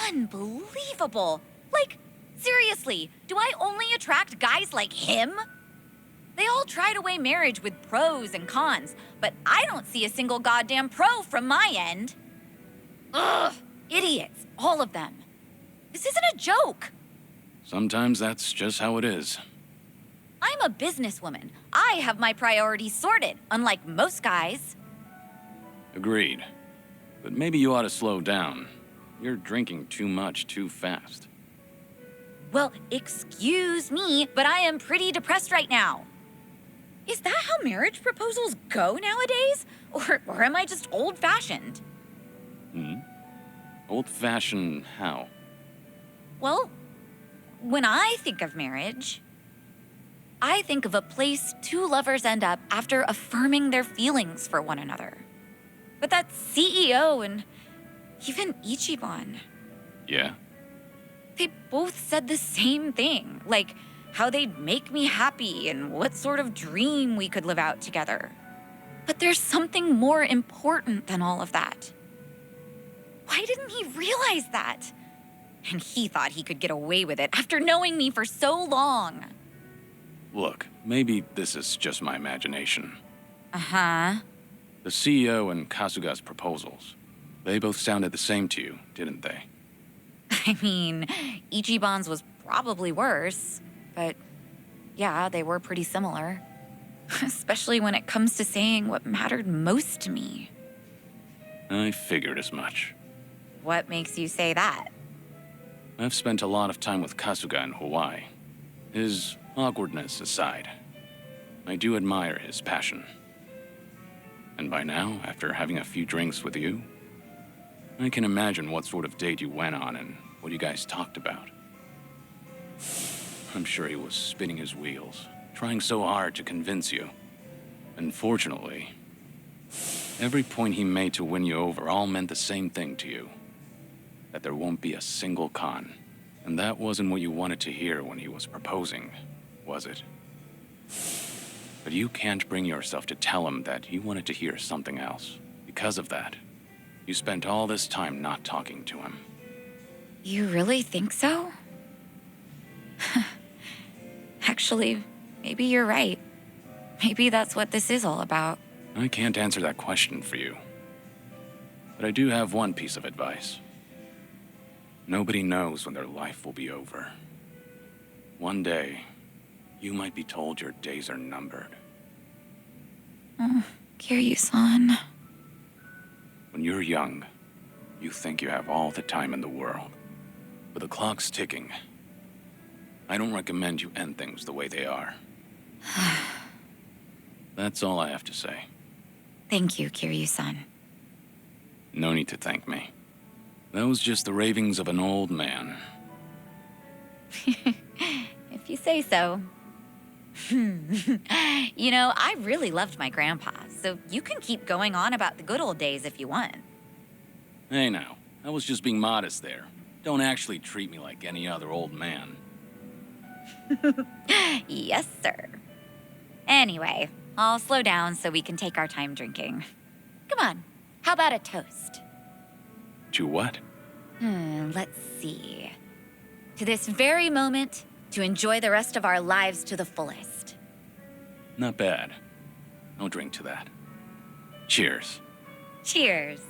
Unbelievable! Like, seriously, do I only attract guys like him? They all try to weigh marriage with pros and cons, but I don't see a single goddamn pro from my end. Ugh! Idiots, all of them. This isn't a joke. Sometimes that's just how it is. I'm a businesswoman. I have my priorities sorted, unlike most guys. Agreed. But maybe you ought to slow down. You're drinking too much too fast. Well, excuse me, but I am pretty depressed right now. Is that how marriage proposals go nowadays? Or am I just old-fashioned? Old-fashioned how? Well, when I think of marriage, I think of a place two lovers end up after affirming their feelings for one another. But that CEO and even Ichiban, Yeah? they both said the same thing, like how they'd make me happy and what sort of dream we could live out together. But there's something more important than all of that. Why didn't he realize that? And he thought he could get away with it after knowing me for so long. Look, maybe this is just my imagination. Uh-huh. The CEO and Kasuga's proposals, they both sounded the same to you, didn't they? I mean, Ichiban's was probably worse, but yeah, they were pretty similar. Especially when it comes to saying what mattered most to me. I figured as much. What makes you say that? I've spent a lot of time with Kasuga in Hawaii. His awkwardness aside, I do admire his passion. And by now, after having a few drinks with you, I can imagine what sort of date you went on and what you guys talked about. I'm sure he was spinning his wheels, trying so hard to convince you. Unfortunately, every point he made to win you over all meant the same thing to you. That there won't be a single con. And that wasn't what you wanted to hear when he was proposing, was it? But you can't bring yourself to tell him that you wanted to hear something else. Because of that, you spent all this time not talking to him. You really think so? Actually, maybe you're right. Maybe that's what this is all about. I can't answer that question for you. But I do have one piece of advice. Nobody knows when their life will be over. One day, you might be told your days are numbered. Kiryu-san. When you're young, you think you have all the time in the world. But the clock's ticking. I don't recommend you end things the way they are. That's all I have to say. Thank you, Kiryu-san. No need to thank me. That was just the ravings of an old man. If you say so. You know, I really loved my grandpa, so you can keep going on about the good old days if you want. Hey now, I was just being modest there. Don't actually treat me like any other old man. Yes, sir. Anyway, I'll slow down so we can take our time drinking. Come on, how about a toast? To what? Let's see. To this very moment, to enjoy the rest of our lives to the fullest. Not bad. I'll drink to that. Cheers. Cheers.